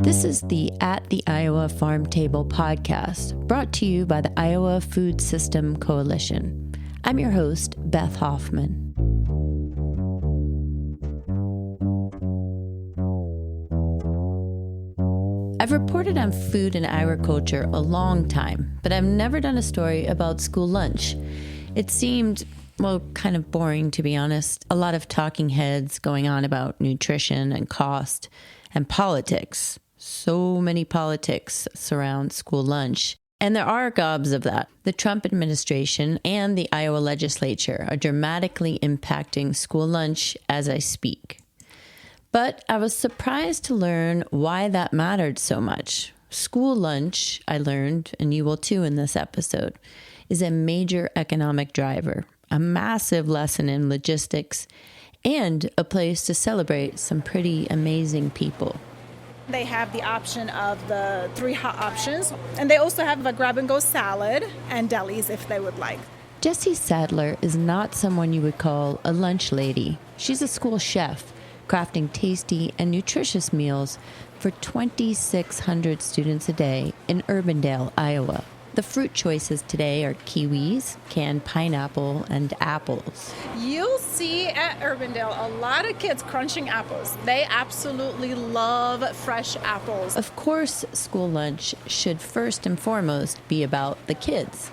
This is the At the Iowa Farm Table podcast, brought to you by the Iowa Food System Coalition. I'm your host, Beth Hoffman. I've reported on food and agriculture a long time, but I've never done a story about school lunch. It seemed, kind of boring, to be honest. A lot of talking heads going on about nutrition and cost and politics. So many politics surround school lunch. And there are gobs of that. The Trump administration and the Iowa legislature are dramatically impacting school lunch as I speak. But I was surprised to learn why that mattered so much. School lunch, I learned, and you will too in this episode, is a major economic driver, a massive lesson in logistics, and a place to celebrate some pretty amazing people. They have the option of the 3 hot options, and they also have a grab-and-go salad and delis if they would like. Jessy Sadler is not someone you would call a lunch lady. She's a school chef, crafting tasty and nutritious meals for 2,600 students a day in Urbandale, Iowa. The fruit choices today are kiwis, canned pineapple, and apples. You'll see at Urbandale a lot of kids crunching apples. They absolutely love fresh apples. Of course, school lunch should first and foremost be about the kids.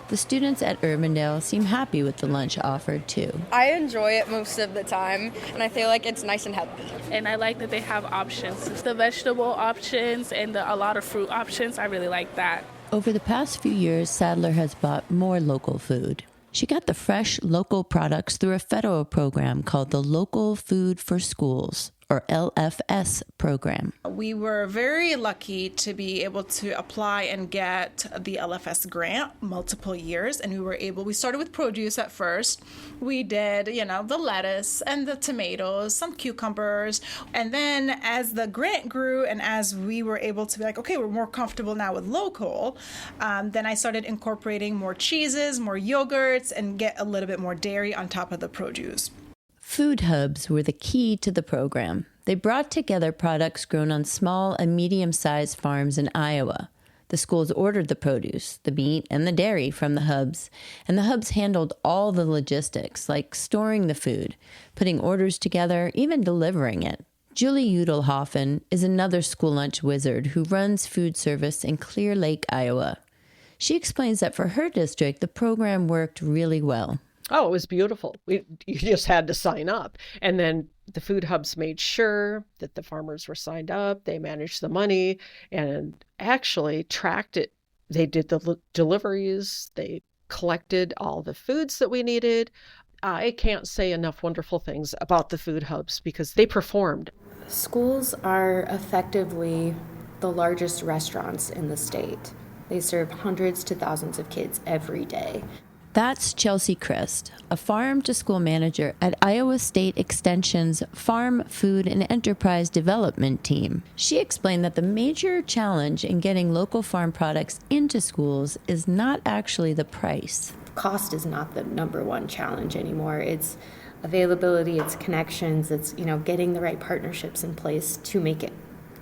The students at Urbandale seem happy with the lunch offered too. I enjoy it most of the time, and I feel like it's nice and healthy. And I like that they have options. The vegetable options and a lot of fruit options, I really like that. Over the past few years, Sadler has bought more local food. She got the fresh local products through a federal program called the Local Food for Schools, or LFS program. We were very lucky to be able to apply and get the LFS grant multiple years, and we started with produce at first. We did, the lettuce and the tomatoes, some cucumbers, and then as the grant grew and as we were able to be like, okay, we're more comfortable now with local, then I started incorporating more cheeses, more yogurts, and get a little bit more dairy on top of the produce. Food hubs were the key to the program. They brought together products grown on small and medium-sized farms in Iowa. The schools ordered the produce, the meat, and the dairy from the hubs, and the hubs handled all the logistics, like storing the food, putting orders together, even delivering it. Julie Udelhofen is another school lunch wizard who runs food service in Clear Lake, Iowa. She explains that for her district, the program worked really well. Oh, it was beautiful. You just had to sign up. And then the food hubs made sure that the farmers were signed up. They managed the money and actually tracked it. They did the deliveries. They collected all the foods that we needed. I can't say enough wonderful things about the food hubs because they performed. Schools are effectively the largest restaurants in the state. They serve hundreds to thousands of kids every day. That's Chelsea Krist, a farm-to-school manager at Iowa State Extension's Farm, Food, and Enterprise Development team. She explained that the major challenge in getting local farm products into schools is not actually the price. Cost is not the number one challenge anymore. It's availability, it's connections, it's getting the right partnerships in place to make it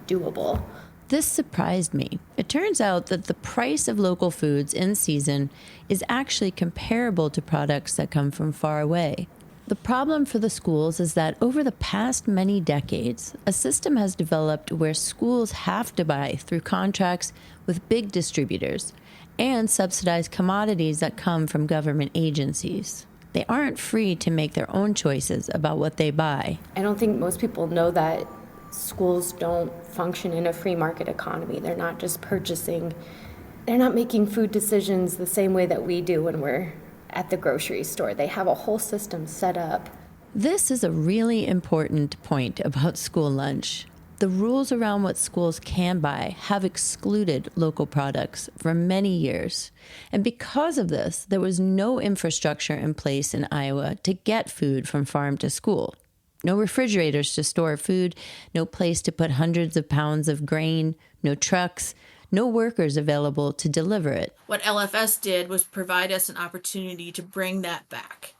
doable. This surprised me. It turns out that the price of local foods in season is actually comparable to products that come from far away. The problem for the schools is that over the past many decades, a system has developed where schools have to buy through contracts with big distributors and subsidize commodities that come from government agencies. They aren't free to make their own choices about what they buy. I don't think most people know that schools don't function in a free market economy. They're not just purchasing, they're not making food decisions the same way that we do when we're at the grocery store. They have a whole system set up. This is a really important point about school lunch. The rules around what schools can buy have excluded local products for many years. And because of this, there was no infrastructure in place in Iowa to get food from farm to school. No refrigerators to store food, no place to put hundreds of pounds of grain, no trucks, no workers available to deliver it. What LFS did was provide us an opportunity to bring that back.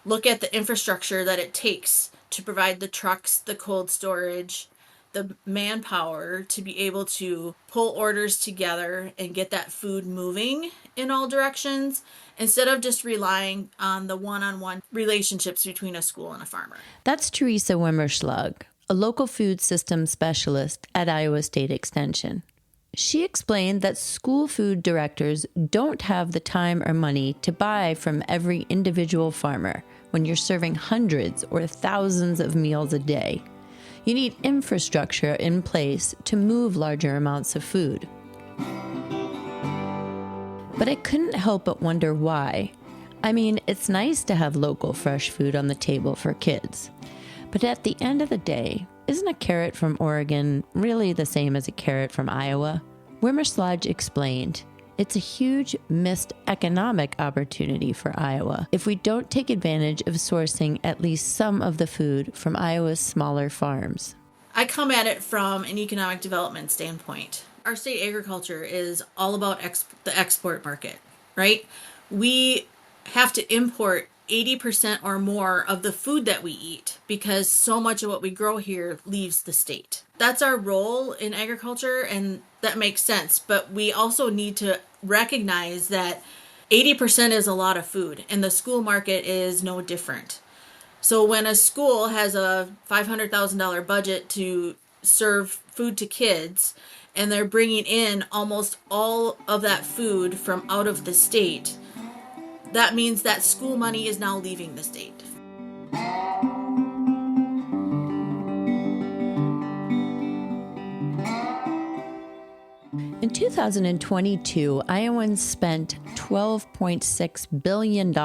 Look at the infrastructure that it takes to provide the trucks, the cold storage, the manpower to be able to pull orders together and get that food moving in all directions instead of just relying on the one-on-one relationships between a school and a farmer. That's Teresa Wiemerslage, a local food systems specialist at Iowa State Extension. She explained that school food directors don't have the time or money to buy from every individual farmer when you're serving hundreds or thousands of meals a day. You need infrastructure in place to move larger amounts of food. But I couldn't help but wonder why. I mean, it's nice to have local fresh food on the table for kids. But at the end of the day, isn't a carrot from Oregon really the same as a carrot from Iowa? Wiemerslage explained, it's a huge missed economic opportunity for Iowa if we don't take advantage of sourcing at least some of the food from Iowa's smaller farms. I come at it from an economic development standpoint. Our state agriculture is all about the export market, right? We have to import 80% or more of the food that we eat because so much of what we grow here leaves the state. That's our role in agriculture, and that makes sense. But we also need to recognize that 80% is a lot of food, and the school market is no different. So when a school has a $500,000 budget to serve food to kids, and they're bringing in almost all of that food from out of the state, that means that school money is now leaving the state. In 2022, Iowans spent $12.6 billion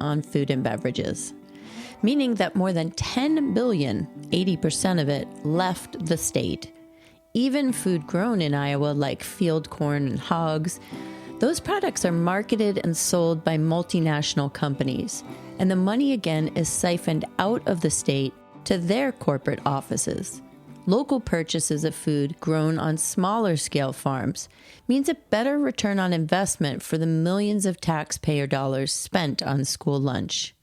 on food and beverages, meaning that more than $10 billion, 80% of it, left the state. Even food grown in Iowa, like field corn and hogs, those products are marketed and sold by multinational companies, and the money again is siphoned out of the state to their corporate offices. Local purchases of food grown on smaller scale farms means a better return on investment for the millions of taxpayer dollars spent on school lunch.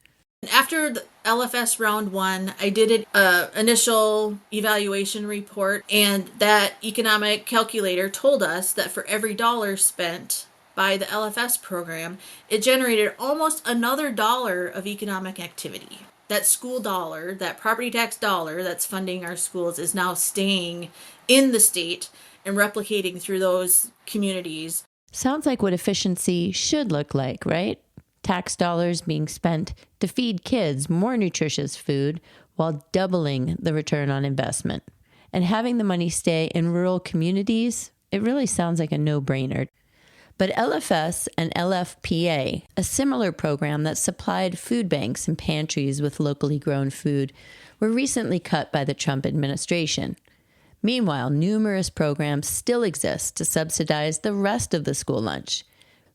After the LFS round 1, I did an initial evaluation report, and that economic calculator told us that for every dollar spent by the LFS program, it generated almost another dollar of economic activity. That school dollar, that property tax dollar that's funding our schools, is now staying in the state and replicating through those communities. Sounds like what efficiency should look like, right? Tax dollars being spent to feed kids more nutritious food while doubling the return on investment. And having the money stay in rural communities, it really sounds like a no-brainer. But LFS and LFPA, a similar program that supplied food banks and pantries with locally grown food, were recently cut by the Trump administration. Meanwhile, numerous programs still exist to subsidize the rest of the school lunch.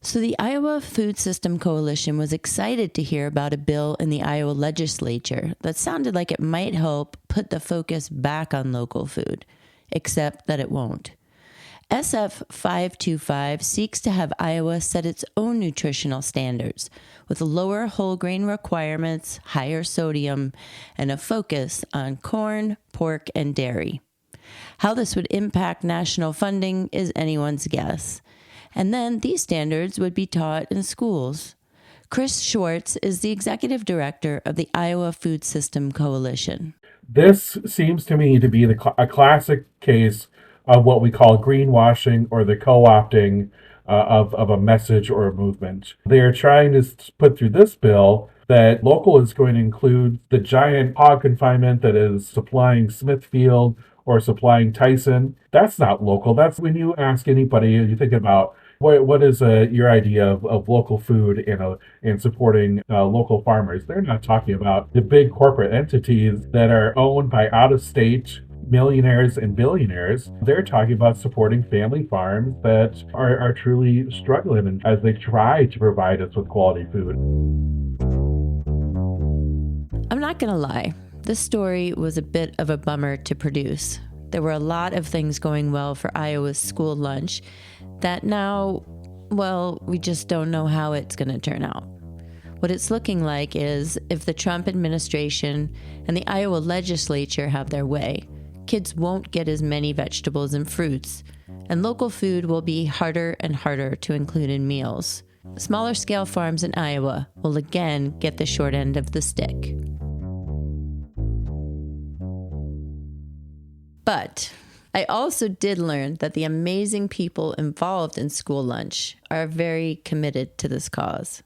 So the Iowa Food System Coalition was excited to hear about a bill in the Iowa legislature that sounded like it might help put the focus back on local food, except that it won't. SF 525 seeks to have Iowa set its own nutritional standards with lower whole grain requirements, higher sodium, and a focus on corn, pork, and dairy. How this would impact national funding is anyone's guess. And then these standards would be taught in schools. Krist Schwartz is the executive director of the Iowa Food System Coalition. This seems to me to be a classic case of what we call greenwashing, or the co-opting of a message or a movement. They are trying to put through this bill that local is going to include the giant hog confinement that is supplying Smithfield or supplying Tyson. That's not local. That's when you ask anybody, you think about what is your idea of local food and supporting local farmers. They're not talking about the big corporate entities that are owned by out-of-state millionaires and billionaires. They're talking about supporting family farms that are truly struggling as they try to provide us with quality food. I'm not going to lie. This story was a bit of a bummer to produce. There were a lot of things going well for Iowa's school lunch that now, well, we just don't know how it's going to turn out. What it's looking like is if the Trump administration and the Iowa legislature have their way, kids won't get as many vegetables and fruits, and local food will be harder and harder to include in meals. Smaller scale farms in Iowa will again get the short end of the stick. But I also did learn that the amazing people involved in school lunch are very committed to this cause.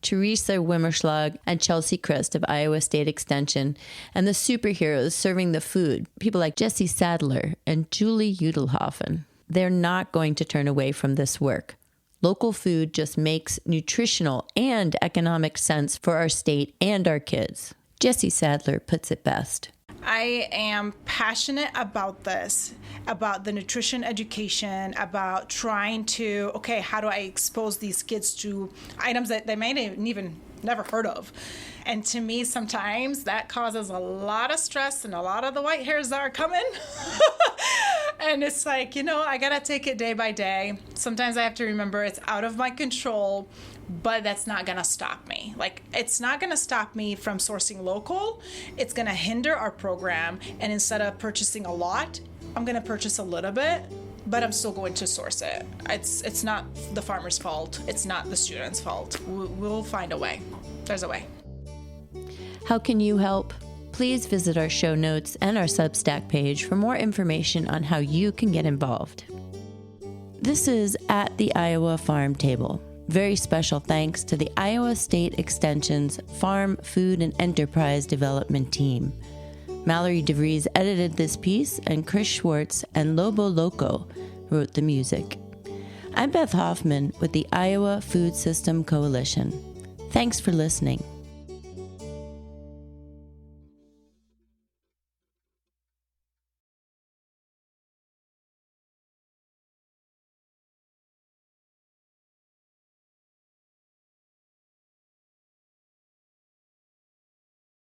Teresa Wiemerslage and Chelsea Krist of Iowa State Extension, and the superheroes serving the food, people like Jessy Sadler and Julie Udelhofen. They're not going to turn away from this work. Local food just makes nutritional and economic sense for our state and our kids. Jessy Sadler puts it best. I am passionate about this, about the nutrition education, about trying to, okay, how do I expose these kids to items that they may even never heard of? And to me, sometimes that causes a lot of stress and a lot of the white hairs are coming. And it's like, I got to take it day by day. Sometimes I have to remember it's out of my control, but that's not going to stop me. Like, it's not going to stop me from sourcing local. It's going to hinder our program. And instead of purchasing a lot, I'm going to purchase a little bit, but I'm still going to source it. It's not the farmer's fault. It's not the student's fault. We'll find a way. There's a way. How can you help? Please visit our show notes and our Substack page for more information on how you can get involved. This is At the Iowa Farm Table. Very special thanks to the Iowa State Extension's Farm, Food, and Enterprise Development Team. Mallory DeVries edited this piece, and Chris Schwartz and Lobo Loco wrote the music. I'm Beth Hoffman with the Iowa Food System Coalition. Thanks for listening.